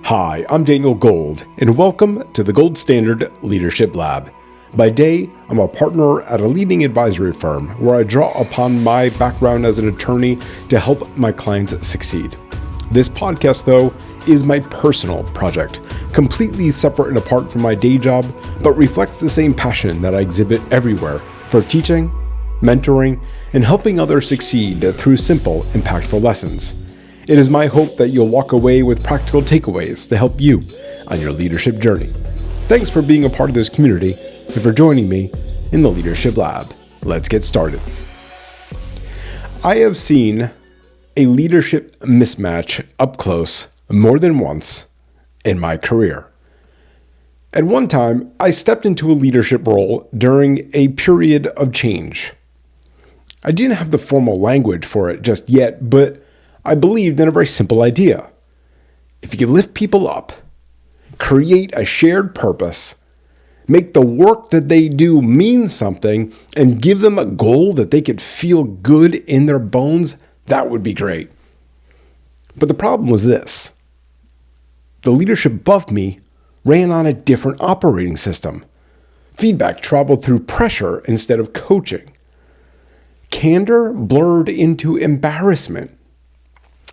Hi, I'm Daniel Gold, and welcome to the Gold Standard Leadership Lab. By day, I'm a partner at a leading advisory firm where I draw upon my background as an attorney to help my clients succeed. This podcast, though, is my personal project, completely separate and apart from my day job, but reflects the same passion that I exhibit everywhere for teaching, mentoring, and helping others succeed through simple, impactful lessons. It is my hope that you'll walk away with practical takeaways to help you on your leadership journey. Thanks for being a part of this community and for joining me in the Leadership Lab. Let's get started. I have seen a leadership mismatch up close more than once in my career. At one time, I stepped into a leadership role during a period of change. I didn't have the formal language for it just yet, but I believed in a very simple idea. If you lift people up, create a shared purpose, make the work that they do mean something, and give them a goal that they could feel good in their bones, that would be great. But the problem was this. The leadership above me ran on a different operating system. Feedback traveled through pressure instead of coaching. Candor blurred into embarrassment.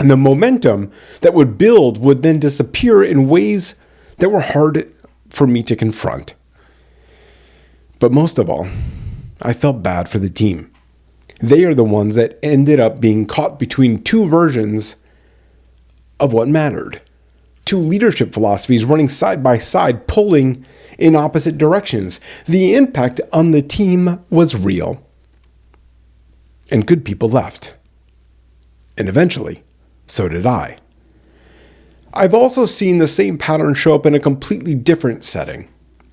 And the momentum that would build would then disappear in ways that were hard for me to confront. But most of all, I felt bad for the team. They are the ones that ended up being caught between two versions of what mattered. Two leadership philosophies running side by side, pulling in opposite directions. The impact on the team was real. And good people left. And eventually, so did I. I've also seen the same pattern show up in a completely different setting.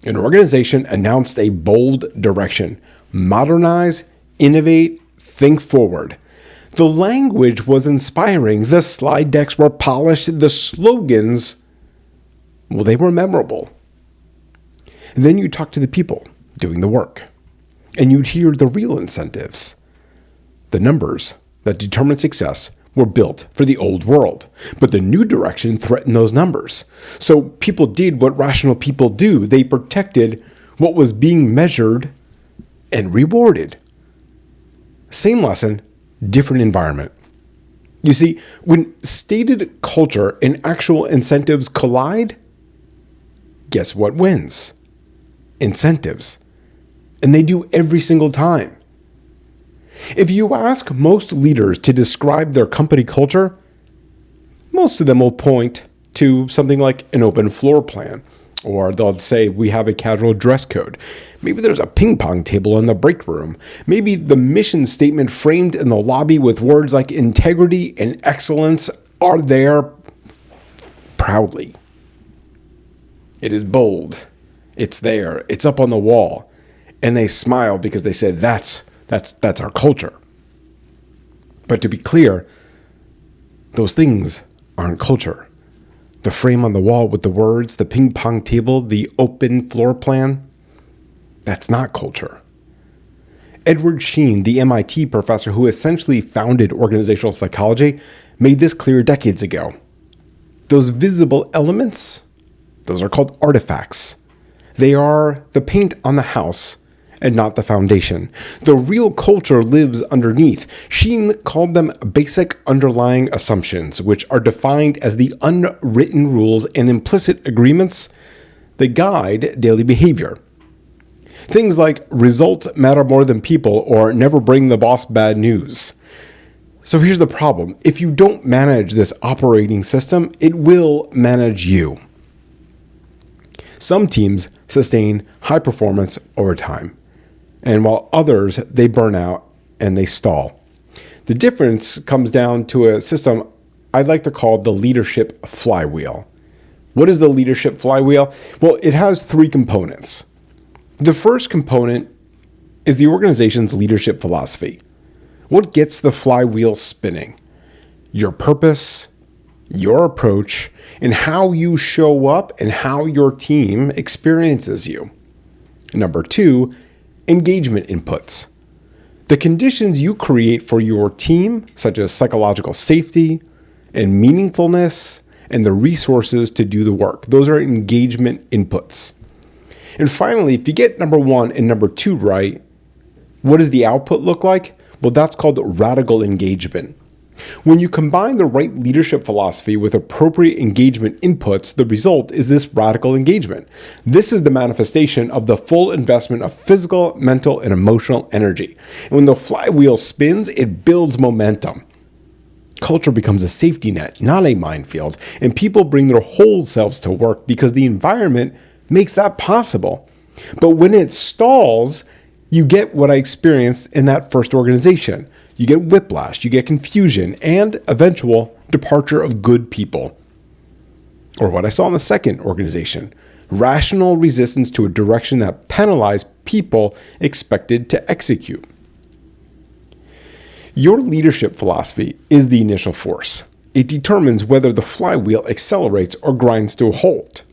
An organization announced a bold direction: modernize, innovate, think forward. The language was inspiring. The slide decks were polished. The slogans, well, they were memorable. And then you talk to the people doing the work, and you'd hear the real incentives. The numbers that determine success were built for the old world, but the new direction threatened those numbers. So people did what rational people do. They protected what was being measured and rewarded. Same lesson, different environment. You see, when stated culture and actual incentives collide, guess what wins? Incentives. And they do every single time. If you ask most leaders to describe their company culture, most of them will point to something like an open floor plan, or they'll say we have a casual dress code. Maybe there's a ping pong table in the break room. Maybe the mission statement framed in the lobby with words like integrity and excellence are there proudly. It is bold. It's there. It's up on the wall. And they smile because they say that's our culture. But to be clear, those things aren't culture. The frame on the wall with the words, the ping pong table, the open floor plan, that's not culture. Edward Sheen, the MIT professor who essentially founded organizational psychology, made this clear decades ago. Those visible elements, those are called artifacts. They are the paint on the house and not the foundation. The real culture lives underneath. Sheen called them basic underlying assumptions, which are defined as the unwritten rules and implicit agreements that guide daily behavior. Things like results matter more than people or never bring the boss bad news. So here's the problem. If you don't manage this operating system, it will manage you. Some teams sustain high performance over time. And while others, they burn out and they stall. The difference comes down to a system I'd like to call the leadership flywheel. What is the leadership flywheel? Well, it has three components. The first component is the organization's leadership philosophy. What gets the flywheel spinning? Your purpose, your approach, and how you show up and how your team experiences you. Number two, engagement inputs. The conditions you create for your team, such as psychological safety and meaningfulness and the resources to do the work. Those are engagement inputs. And finally, if you get number 1 and number 2 right, what does the output look like? Well, that's called radical engagement. When you combine the right leadership philosophy with appropriate engagement inputs, the result is this radical engagement. This is the manifestation of the full investment of physical, mental, and emotional energy. And when the flywheel spins, it builds momentum. Culture becomes a safety net, not a minefield, and people bring their whole selves to work because the environment makes that possible. But when it stalls, you get what I experienced in that first organization. You get whiplash, you get confusion, and eventual departure of good people. Or what I saw in the second organization, rational resistance to a direction that penalized people expected to execute. Your leadership philosophy is the initial force. It determines whether the flywheel accelerates or grinds to a halt.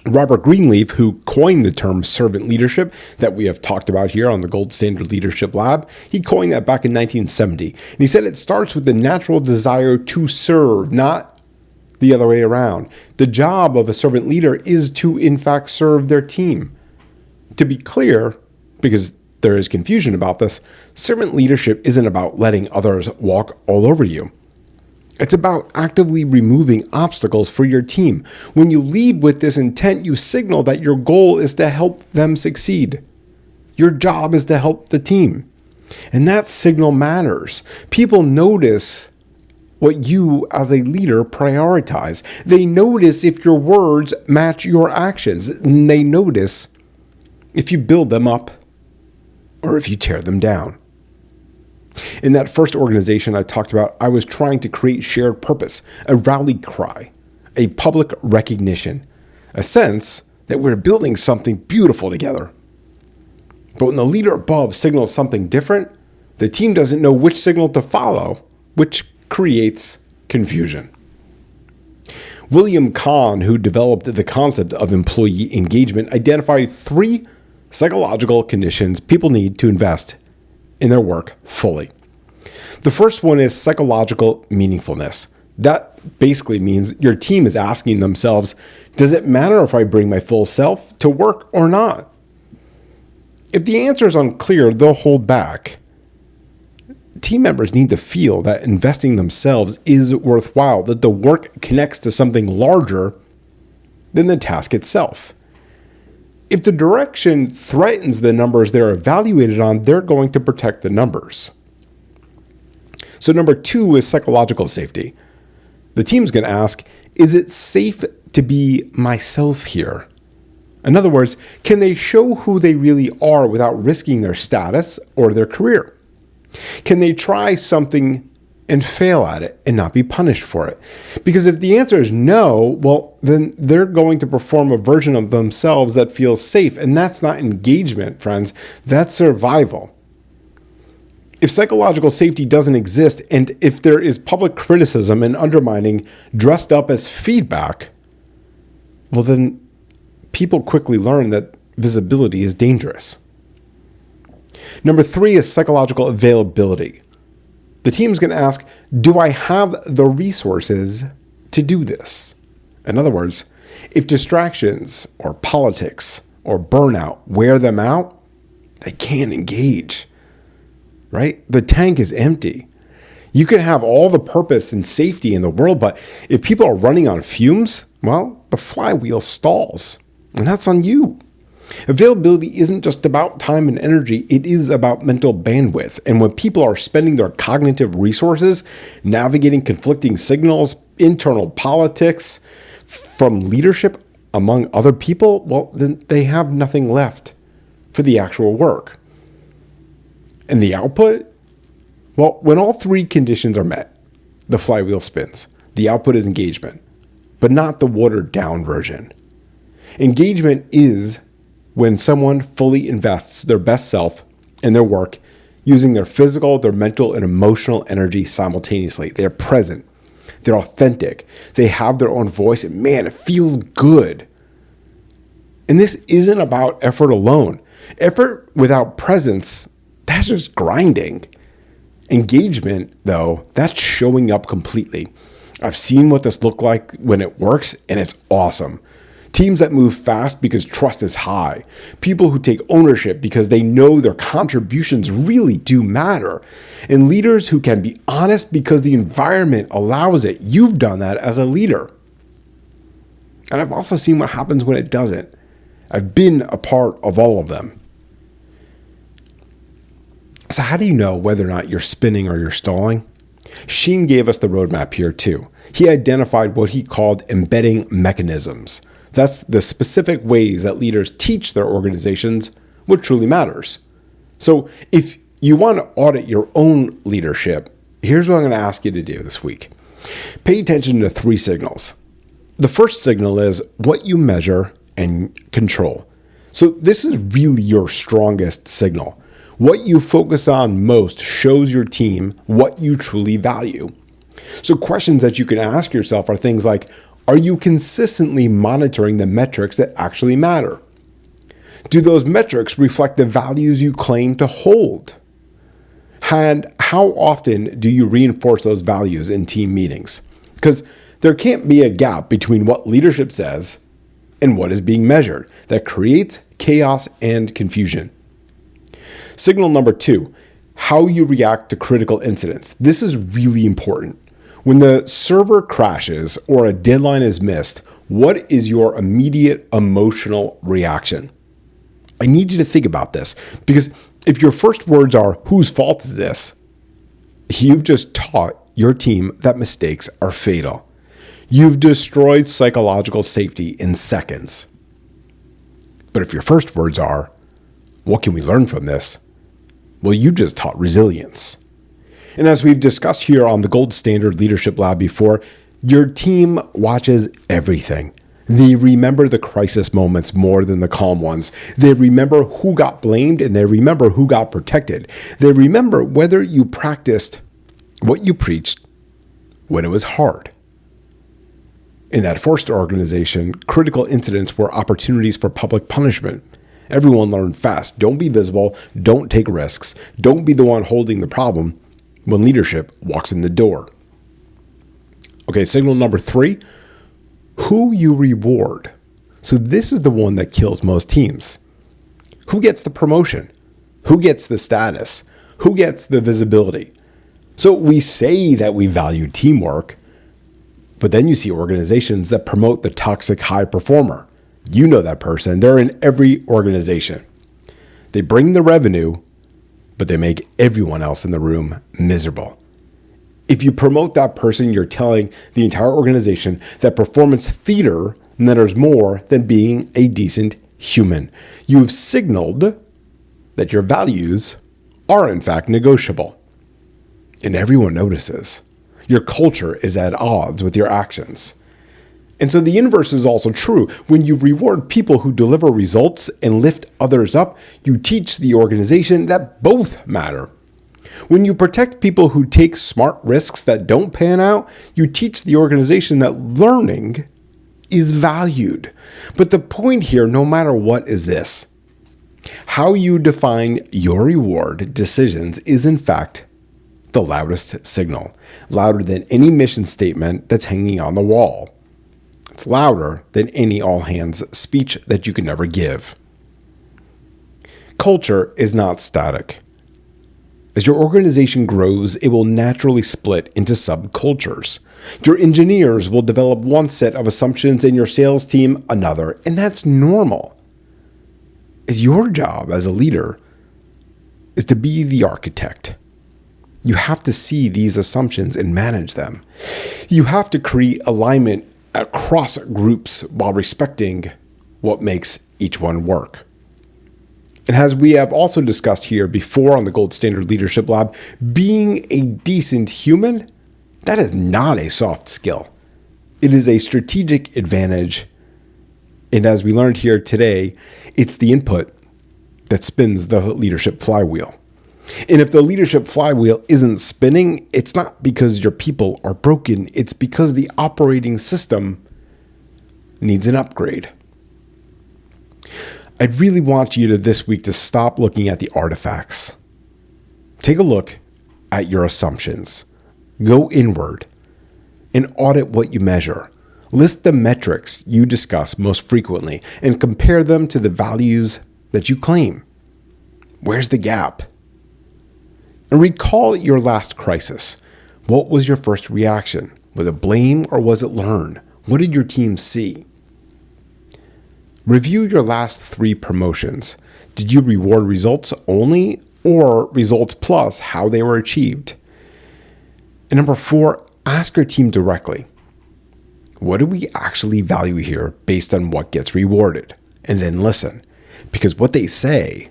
Robert Greenleaf, who coined the term servant leadership that we have talked about here on the Gold Standard Leadership Lab, he coined that back in 1970. And he said it starts with the natural desire to serve, not the other way around. The job of a servant leader is to, in fact, serve their team. To be clear, because there is confusion about this, servant leadership isn't about letting others walk all over you. It's about actively removing obstacles for your team. When you lead with this intent, you signal that your goal is to help them succeed. Your job is to help the team. And that signal matters. People notice what you as a leader prioritize. They notice if your words match your actions. And they notice if you build them up or if you tear them down. In that first organization I talked about, I was trying to create shared purpose, a rally cry, a public recognition, a sense that we're building something beautiful together. But when the leader above signals something different, the team doesn't know which signal to follow, which creates confusion. William Kahn, who developed the concept of employee engagement, identified 3 psychological conditions people need to invest in their work fully. The first one is psychological meaningfulness. That basically means your team is asking themselves, does it matter if I bring my full self to work or not? If the answer is unclear, they'll hold back. Team members need to feel that investing themselves is worthwhile, that the work connects to something larger than the task itself. If the direction threatens the numbers they're evaluated on, they're going to protect the numbers. So number 2 is psychological safety. The team's going to ask, is it safe to be myself here? In other words, can they show who they really are without risking their status or their career? Can they try something and fail at it and not be punished for it? Because if the answer is no, well, then they're going to perform a version of themselves that feels safe. And that's not engagement, friends. That's survival. If psychological safety doesn't exist, and if there is public criticism and undermining dressed up as feedback, well, then people quickly learn that visibility is dangerous. Number 3 is psychological availability. The team's going to ask, do I have the resources to do this? In other words, if distractions or politics or burnout wear them out, they can't engage, right? The tank is empty. You can have all the purpose and safety in the world, but if people are running on fumes, well, the flywheel stalls, and that's on you. Availability isn't just about time and energy, it is about mental bandwidth. And when people are spending their cognitive resources navigating conflicting signals, internal politics from leadership among other people, well, then they have nothing left for the actual work. And the output? Well, when all 3 conditions are met, the flywheel spins. The output is engagement, but not the watered down version. Engagement is when someone fully invests their best self in their work, using their physical, their mental, and emotional energy simultaneously. They're present. They're authentic. They have their own voice, and man, it feels good. And this isn't about effort alone. Effort without presence, that's just grinding. Engagement, though, that's showing up completely. I've seen what this looks like when it works, and it's awesome. Teams that move fast because trust is high. People who take ownership because they know their contributions really do matter. And leaders who can be honest because the environment allows it. You've done that as a leader. And I've also seen what happens when it doesn't. I've been a part of all of them. So how do you know whether or not you're spinning or you're stalling? Sheen gave us the roadmap here too. He identified what he called embedding mechanisms. That's the specific ways that leaders teach their organizations what truly matters. So if you want to audit your own leadership, here's what I'm going to ask you to do this week. Pay attention to 3 signals. The first signal is what you measure and control. So this is really your strongest signal. What you focus on most shows your team what you truly value. So questions that you can ask yourself are things like, are you consistently monitoring the metrics that actually matter? Do those metrics reflect the values you claim to hold? And how often do you reinforce those values in team meetings? Because there can't be a gap between what leadership says and what is being measured. That creates chaos and confusion. Signal number 2, how you react to critical incidents. This is really important. When the server crashes or a deadline is missed, what is your immediate emotional reaction? I need you to think about this, because if your first words are, whose fault is this? You've just taught your team that mistakes are fatal. You've destroyed psychological safety in seconds. But if your first words are, what can we learn from this? Well, you just taught resilience. And as we've discussed here on the Gold Standard Leadership Lab before, your team watches everything. They remember the crisis moments more than the calm ones. They remember who got blamed and they remember who got protected. They remember whether you practiced what you preached when it was hard. In that first organization, critical incidents were opportunities for public punishment. Everyone learned fast. Don't be visible. Don't take risks. Don't be the one holding the problem when leadership walks in the door. Okay, signal number 3, who you reward. So this is the one that kills most teams. Who gets the promotion? Who gets the status? Who gets the visibility? So we say that we value teamwork, but then you see organizations that promote the toxic high performer. You know that person. They're in every organization. They bring the revenue, but they make everyone else in the room miserable. If you promote that person, you're telling the entire organization that performance theater matters more than being a decent human. You've signaled that your values are in fact negotiable. And everyone notices. Your culture is at odds with your actions. And so the inverse is also true. When you reward people who deliver results and lift others up, you teach the organization that both matter. When you protect people who take smart risks that don't pan out, you teach the organization that learning is valued. But the point here, no matter what, is this. How you define your reward decisions is in fact the loudest signal, louder than any mission statement that's hanging on the wall. It's louder than any all-hands speech that you can never give. Culture is not static. As your organization grows, it will naturally split into subcultures. Your engineers will develop one set of assumptions and your sales team another, and that's normal. Your job as a leader is to be the architect. You have to see these assumptions and manage them. You have to create alignment across groups while respecting what makes each one work. And as we have also discussed here before on the Gold Standard Leadership Lab, being a decent human, that is not a soft skill. It is a strategic advantage. And as we learned here today, it's the input that spins the leadership flywheel. And if the leadership flywheel isn't spinning, it's not because your people are broken. It's because the operating system needs an upgrade. I'd really want you to this week to stop looking at the artifacts. Take a look at your assumptions. Go inward and audit what you measure. List the metrics you discuss most frequently and compare them to the values that you claim. Where's the gap? And recall your last crisis. What was your first reaction? Was it blame or was it learn? What did your team see? Review your last 3 promotions. Did you reward results only or results plus how they were achieved? And number 4, ask your team directly. What do we actually value here based on what gets rewarded? And then listen, because what they say,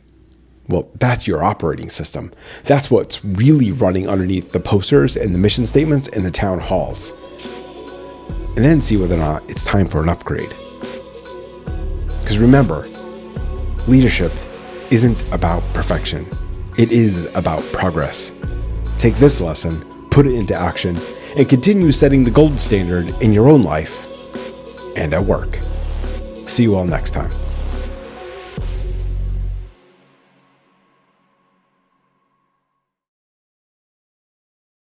well, that's your operating system. That's what's really running underneath the posters and the mission statements and the town halls. And then see whether or not it's time for an upgrade. Because remember, leadership isn't about perfection. It is about progress. Take this lesson, put it into action, and continue setting the gold standard in your own life and at work. See you all next time.